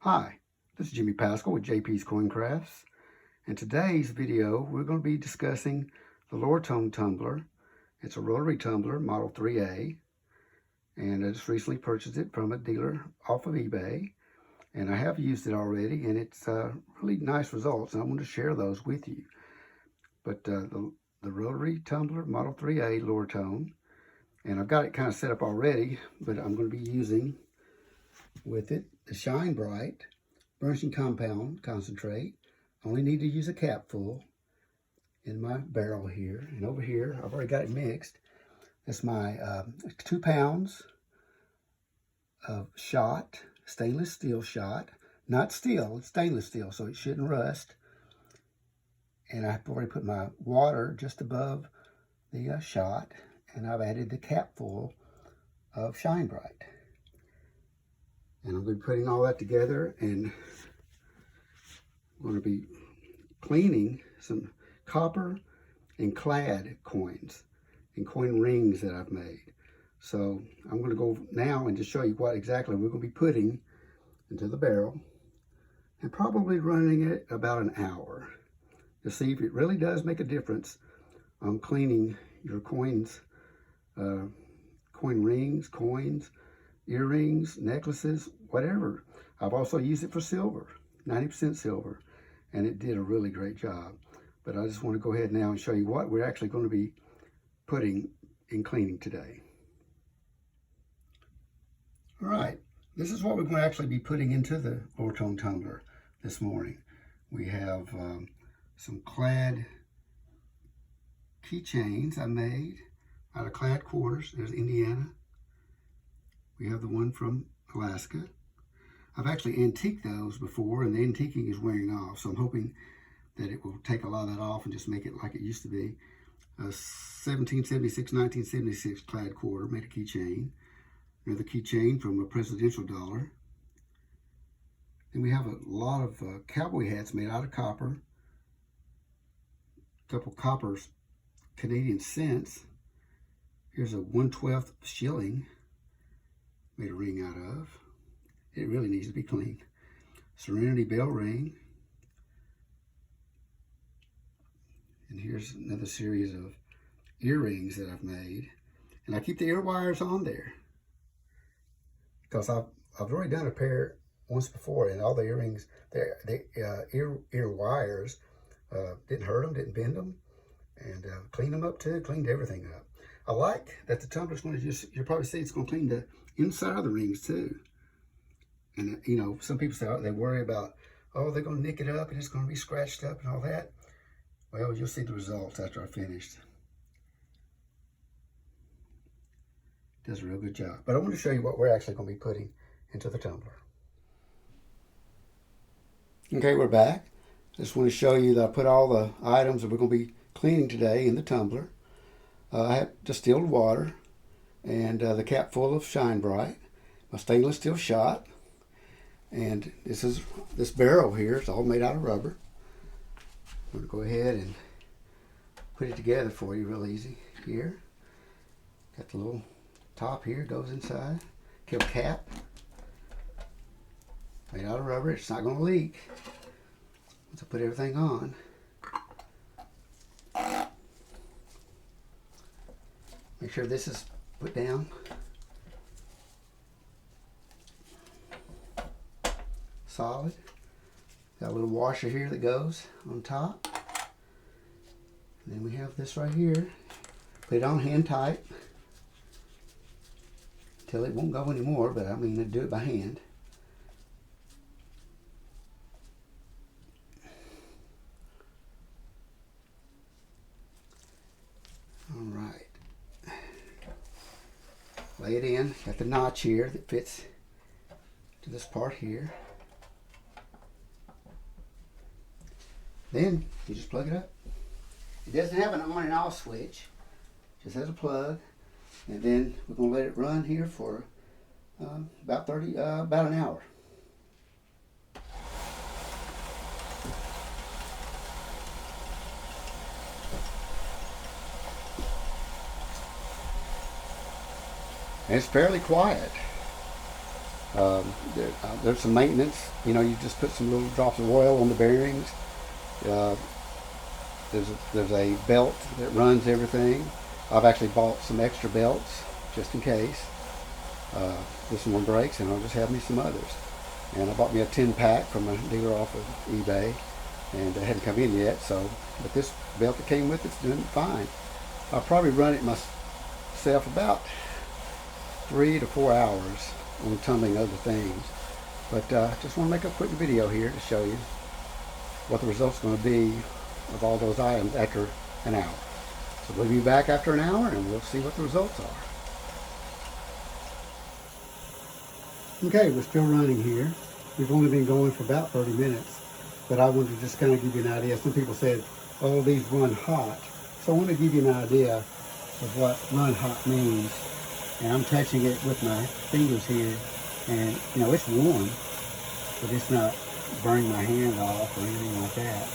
Hi, this is Jimmy Pascal with JP's Coin Crafts. In today's video, we're going to be discussing the Lortone Tumbler. It's a rotary tumbler, Model 3A, and I just recently purchased it from a dealer off of eBay, and I have used it already, and it's really nice results, and I want to share those with you. But the rotary tumbler, Model 3A Lortone, and I've got it kind of set up already, but I'm going to be using with it the Shine Brite Burnishing Compound Concentrate. I only need to use a cap full in my barrel here. And over here, I've already got it mixed. That's my 2 pounds of shot, stainless steel shot. Not steel, it's stainless steel, so it shouldn't rust. And I've already put my water just above the shot, and I've added the cap full of Shine Brite. And I'm going to be putting all that together, and I'm going to be cleaning some copper and Clad coins and coin rings that I've made. So I'm going to go now and just show you what exactly we're going to be putting into the barrel, and probably running it about an hour to see if it really does make a difference on cleaning your coins, coin rings, coins, earrings, necklaces, whatever. I've also used it for silver, 90% silver, and it did a really great job. But I just want to go ahead now and show you what we're actually going to be putting in cleaning today. All right, this is what we're going to actually be putting into the Lortone tumbler this morning. We have some Clad keychains I made out of Clad quarters. There's Indiana. We have the one from Alaska. I've actually antiqued those before, and the antiquing is wearing off, so I'm hoping that it will take a lot of that off and just make it like it used to be. 1776, 1976 Clad quarter, made a keychain. Another keychain from a presidential dollar. Then we have a lot of cowboy hats made out of copper. A couple coppers, Canadian cents. Here's a 1/12 shilling. Made a ring out of. It really needs to be cleaned. Serenity bell ring. And here's another series of earrings that I've made. And I keep the ear wires on there because I've already done a pair once before, and all the earrings, the ear wires didn't hurt them, didn't bend them, and cleaned them up too, cleaned everything up. I like that the tumbler's going to just, you'll probably see it's going to clean the inside of the rings too. And you know, some people say, they worry about, oh, they're going to nick it up and it's going to be scratched up and all that. Well, you'll see the results after I finished. It does a real good job. But I want to show you what we're actually going to be putting into the tumbler. Okay, we're back. I just want to show you that I put all the items that we're going to be cleaning today in the tumbler. I have distilled water and the cap full of Shine Brite, my stainless steel shot, and this barrel here is all made out of rubber. I'm going to go ahead and put it together for you real easy here. Got the little top here, goes inside. Kill cap, made out of rubber. It's not going to leak once I put everything on. Make sure this is put down. Solid. Got a little washer here that goes on top. And then we have this right here. Put it on hand tight until it won't go anymore, but I mean, I'd do it by hand. All right. Lay it in. Got the notch here that fits to this part here. Then you just plug it up. It doesn't have an on and off switch. It just has a plug. And then we're going to let it run here for about an hour. And it's fairly quiet. There's some maintenance. You know, you just put some little drops of oil on the bearings. Uh, there's a belt that runs everything. I've actually bought some extra belts just in case. This one breaks, and I'll just have me some others. And I bought me a 10-pack from a dealer off of eBay, and it hadn't come in yet. So, but this belt that came with it's doing fine. I'll probably run it myself about 3 to 4 hours on tumbling other things. But just want to make a quick video here to show you what the result's going to be of all those items after an hour. So we'll be back after an hour and we'll see what the results are. Okay, we're still running here. We've only been going for about 30 minutes, but I wanted to just kind of give you an idea. Some people said, oh, these run hot. So I want to give you an idea of what run hot means. And I'm touching it with my fingers here, and you know, it's warm, but it's not burning my hand off or anything like that.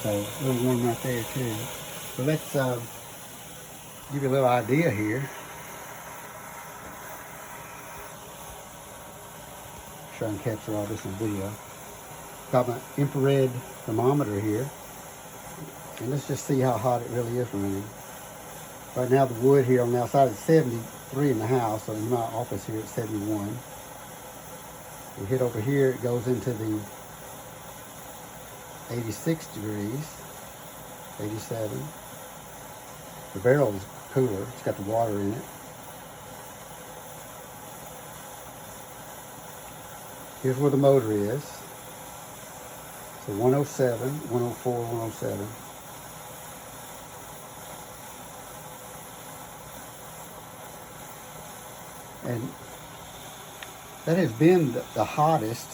So a little warm right there too. So let's give you a little idea here. Try and capture all this in video. Got my infrared thermometer here, and let's just see how hot it really is running. Right now the wood here on the outside is 73 in the house, so in my office here it's 71. We hit over here, it goes into the 86 degrees, 87. The barrel is cooler, it's got the water in it. Here's where the motor is. So 107, 104, 107. And that has been the hottest,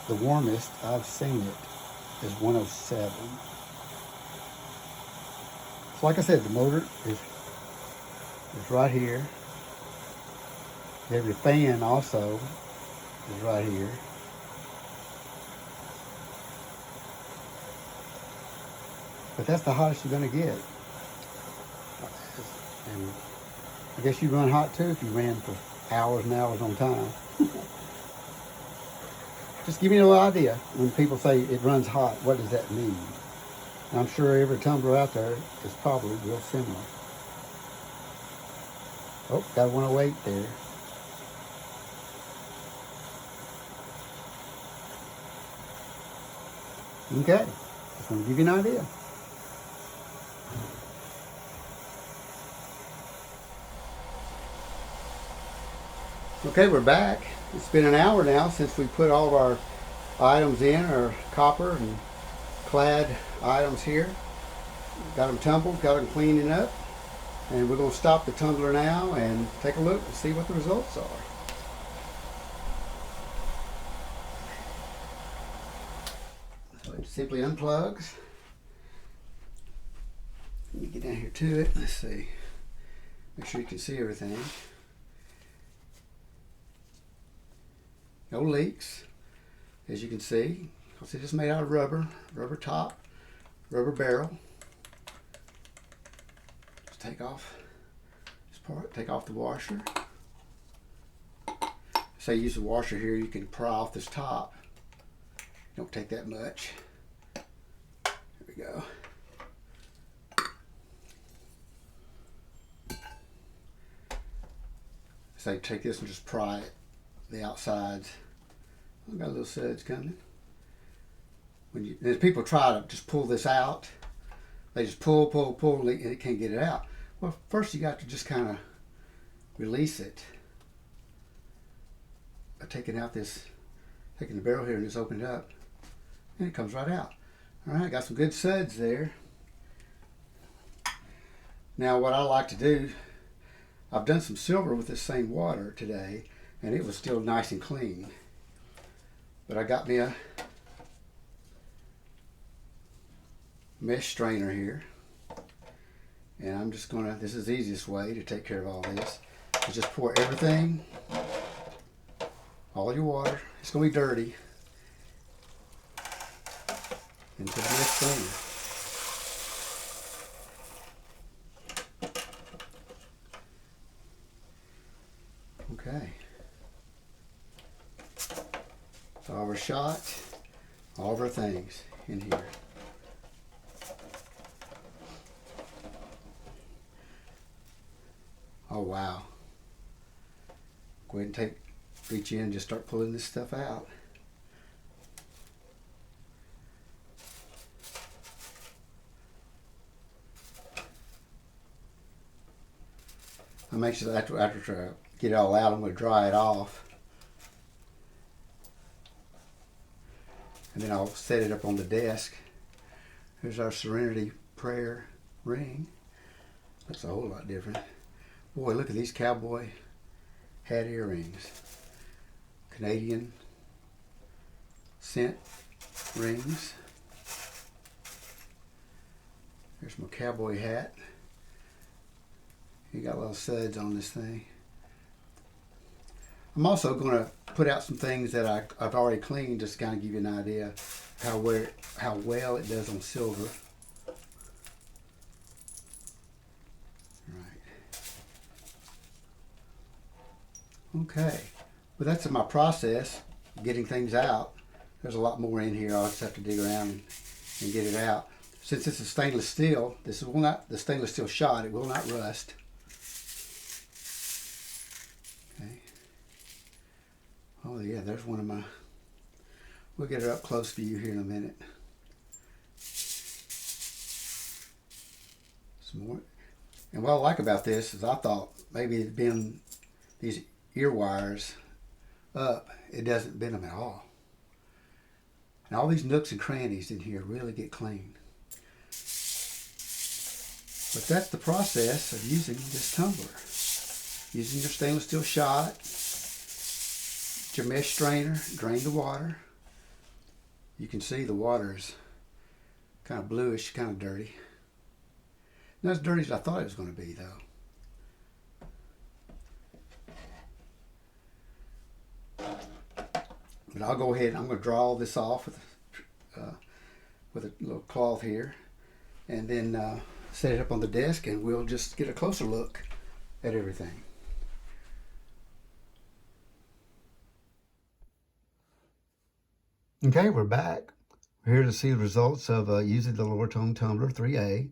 the warmest I've seen it is 107. So like I said, the motor is right here. Every fan also is right here. But that's the hottest you're going to get. And I guess you'd run hot too if you ran for hours and hours on time. Just give me a little idea. When people say it runs hot, what does that mean? And I'm sure every tumbler out there is probably real similar. Oh, got 108 there. Okay, just want to give you an idea. Okay, we're back. It's been an hour now since we put all of our items in, our copper and Clad items here. Got them tumbled, got them cleaning up, and we're going to stop the tumbler now and take a look and see what the results are. So it simply unplugs. Let me get down here to it. Let's see. Make sure you can see everything. No leaks, as you can see. It's just made out of rubber top, rubber barrel. Just take off this part, take off the washer. Say use the washer here, you can pry off this top. Don't take that much. There we go. Say take this and just pry it. The outsides. I've got little suds coming. As people try to just pull this out, they just pull, and it can't get it out. Well, first you got to just kind of release it by taking the barrel here and just open it up, and it comes right out. All right, got some good suds there. Now, what I like to do, I've done some silver with this same water today, and it was still nice and clean. But I got me a mesh strainer here. And I'm just gonna, this is the easiest way to take care of all this. Is just pour everything, all your water, it's gonna be dirty, into the mesh strainer. Okay. All of our shot, all of our things in here. Oh wow. Go ahead and reach in and just start pulling this stuff out. I make sure that after I get it all out, I'm going to dry it off. And then I'll set it up on the desk. Here's our Serenity Prayer ring. Looks a whole lot different. Boy, look at these cowboy hat earrings. Canadian scent rings. There's my cowboy hat. You got little studs on this thing. I'm also going to put out some things that I've already cleaned, just to kind of give you an idea how well it does on silver. Right. Okay. Well, that's my process, getting things out. There's a lot more in here. I'll just have to dig around and get it out. Since this is stainless steel, this will not, the stainless steel shot, it will not rust. Okay. Oh yeah, there's one of my, we'll get it up close for you here in a minute. Some more. And what I like about this is I thought maybe it'd been these ear wires up. It doesn't bend them at all. And all these nooks and crannies in here really get clean. But that's the process of using this tumbler. Using your stainless steel shot, your mesh strainer, drain the water. You can see the water is kind of bluish, kind of dirty. Not as dirty as I thought it was going to be, though. But I'll go ahead, I'm going to draw all this off with a little cloth here, and then set it up on the desk, and we'll just get a closer look at everything. Okay, we're back. We're here to see the results of using the Lortone Tumbler 3A.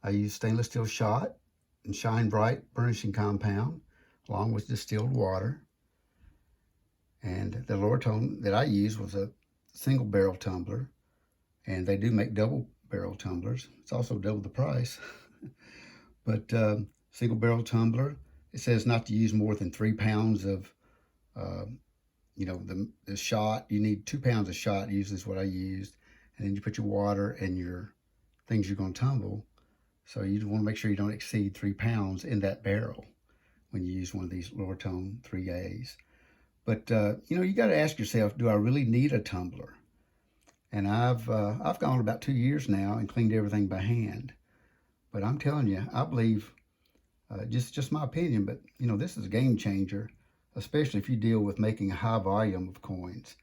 I use stainless steel shot and Shine Brite burnishing compound along with distilled water. And the Lortone that I used was a single barrel tumbler, and they do make double barrel tumblers. It's also double the price. But single barrel tumbler, it says not to use more than 3 pounds of the shot. You need 2 pounds of shot, usually is what I used. And then you put your water and your things you're going to tumble. So you want to make sure you don't exceed 3 pounds in that barrel when you use one of these Lortone 3As. But, you got to ask yourself, do I really need a tumbler? And I've gone about 2 years now and cleaned everything by hand. But I'm telling you, I believe, just my opinion, but, this is a game changer, especially if you deal with making a high volume of coins,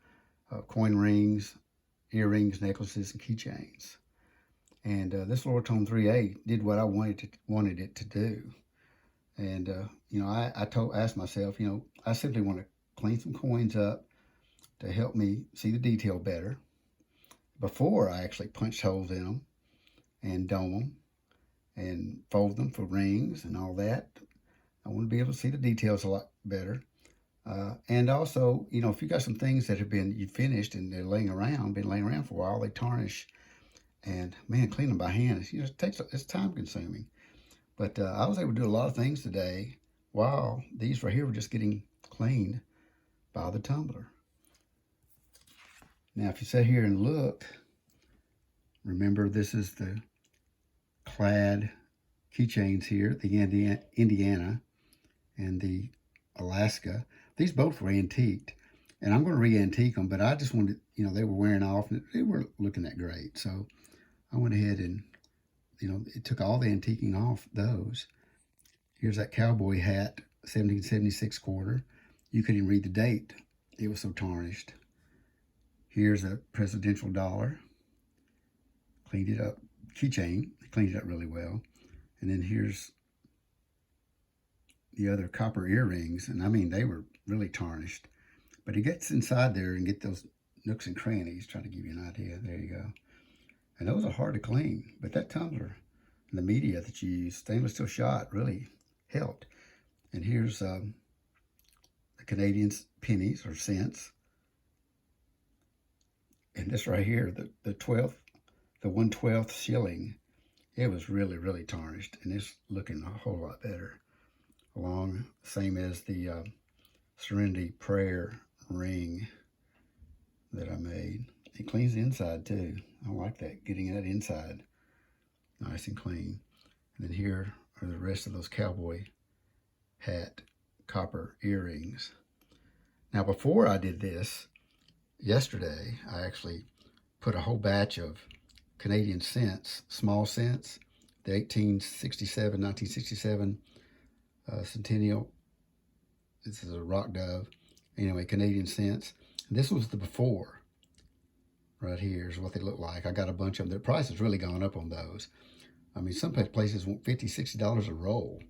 coin rings, earrings, necklaces, and keychains. And this Lortone 3A did what I wanted it to do. And, I asked myself, I simply want to clean some coins up to help me see the detail better before I actually punch holes in them and dome them and fold them for rings and all that. I want to be able to see the details a lot better. And also, if you got some things that you finished and they're been laying around for a while, they tarnish. And man, clean them by hand, it's time consuming. But I was able to do a lot of things today while these right here were just getting cleaned by the tumbler. Now, if you sit here and look, remember this is the Clad keychains here, the Indiana and the Alaska. These both were antiqued, and I'm going to re-antique them, but I just wanted, they were wearing off and they were looking that great. So I went ahead and, it took all the antiquing off those. Here's that cowboy hat, 1776 quarter. You couldn't even read the date. It was so tarnished. Here's a presidential dollar. Cleaned it up. Keychain. Cleaned it up really well. And then here's the other copper earrings, and I mean, they were really tarnished. But it gets inside there and get those nooks and crannies, trying to give you an idea. There you go. And those are hard to clean, but that tumbler and the media that you use, stainless steel shot, really helped. And here's the Canadian pennies or cents. And this right here, the 1/12 shilling, it was really, really tarnished, and it's looking a whole lot better. Along, same as the Serenity Prayer ring that I made. It cleans the inside too. I like that, getting that inside nice and clean. And then here are the rest of those cowboy hat copper earrings. Now, before I did this, yesterday, I actually put a whole batch of Canadian cents, small cents, the 1967 Centennial. This is a rock dove. Anyway, Canadian cents. And this was the before. Right here is what they look like. I got a bunch of them. Their price has really gone up on those. I mean, some places want $50, $60 a roll.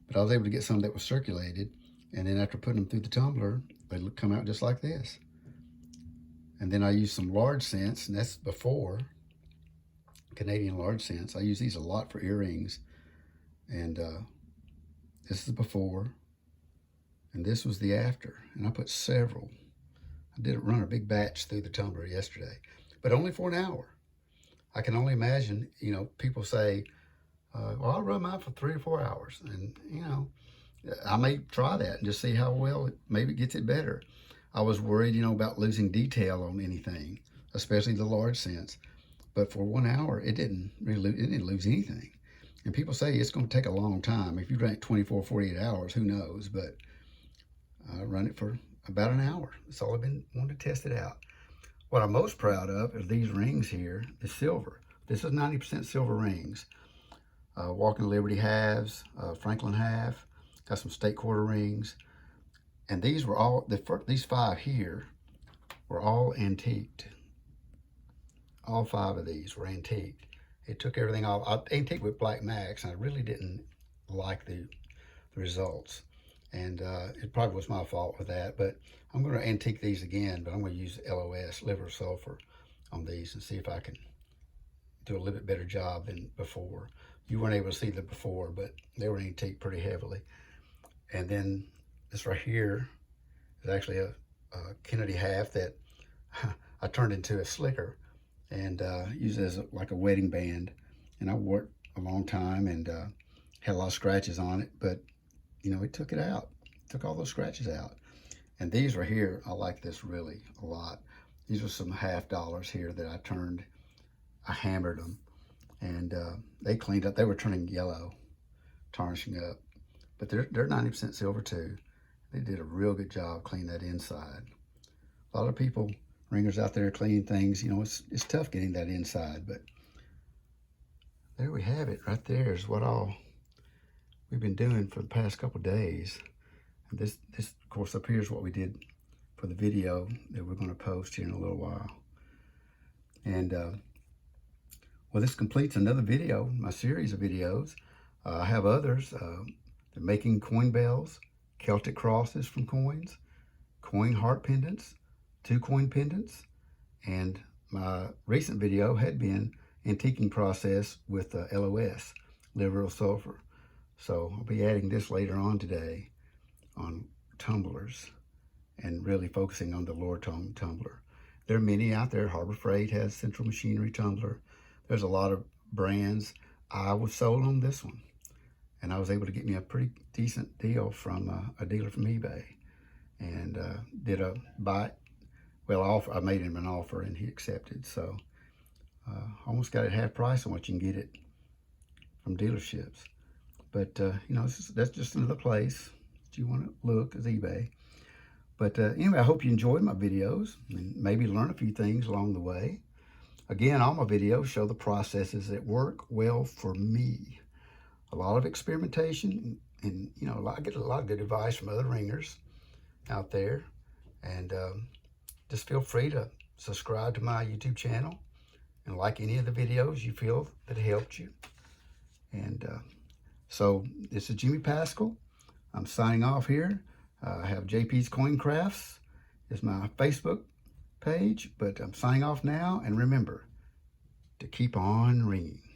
But I was able to get some that was circulated. And then after putting them through the tumbler, they come out just like this. And then I used some large cents, and that's before. Canadian large cents. I use these a lot for earrings. And this is the before. And this was the after. And I put several. I did run a big batch through the tumbler yesterday, but only for an hour. I can only imagine, you know, people say, well, I'll run mine for 3 or 4 hours. And, you know, I may try that and just see how well maybe it gets it better. I was worried, you know, about losing detail on anything, especially the large cents. But for 1 hour, it didn't lose anything. And people say it's going to take a long time. If you run it 24, 48 hours, who knows? But I run it for about an hour. That's all I've been wanting to test it out. What I'm most proud of is these rings here, the silver. This is 90% silver rings. Walking Liberty halves, Franklin half, got some state quarter rings. And these were all, these 5 here were all antiqued. All 5 of these were antiqued. It took everything off. I antiqued with Black Max, and I really didn't like the results. And it probably was my fault with that, but I'm going to antique these again, but I'm going to use LOS, liver sulfur, on these and see if I can do a little bit better job than before. You weren't able to see the before, but they were antiqued pretty heavily. And then this right here is actually a Kennedy half that I turned into a slicker and used it as like a wedding band. And I wore it a long time and had a lot of scratches on it, but you know, it took it out, took all those scratches out. And these right here, I like this really a lot. These are some $50 here that I turned, I hammered them, and they cleaned up. They were turning yellow, tarnishing up, but they're 90% silver too. They did a real good job cleaning that inside. A lot of people, ringers out there cleaning things, you know, it's tough getting that inside, but there we have it. Right there is what all we've been doing for the past couple of days. And this of course up here is what we did for the video that we're going to post here in a little while. And well, this completes another video, my series of videos. I have others. They're making coin bells, Celtic crosses from coins, coin heart pendants, 2 coin pendants, and my recent video had been antiquing process with LOS, liver sulfur. So I'll be adding this later on today on tumblers and really focusing on the Lortone tumbler. There are many out there. Harbor Freight has Central Machinery tumbler. There's a lot of brands. I was sold on this one, and I was able to get me a pretty decent deal from a dealer from eBay, and did a buy. Well, I made him an offer, and he accepted. So almost got it half price on what you can get it from dealerships. But, you know, that's just another place that you want to look, is eBay. But anyway, I hope you enjoyed my videos and maybe learn a few things along the way. Again, all my videos show the processes that work well for me. A lot of experimentation, and you know, I get a lot of good advice from other ringers out there. And just feel free to subscribe to my YouTube channel and like any of the videos you feel that helped you. And so this is Jimmy Pascal. I'm signing off here. I have JP's Coin Crafts is my Facebook page, but I'm signing off now. And remember to keep on ringing.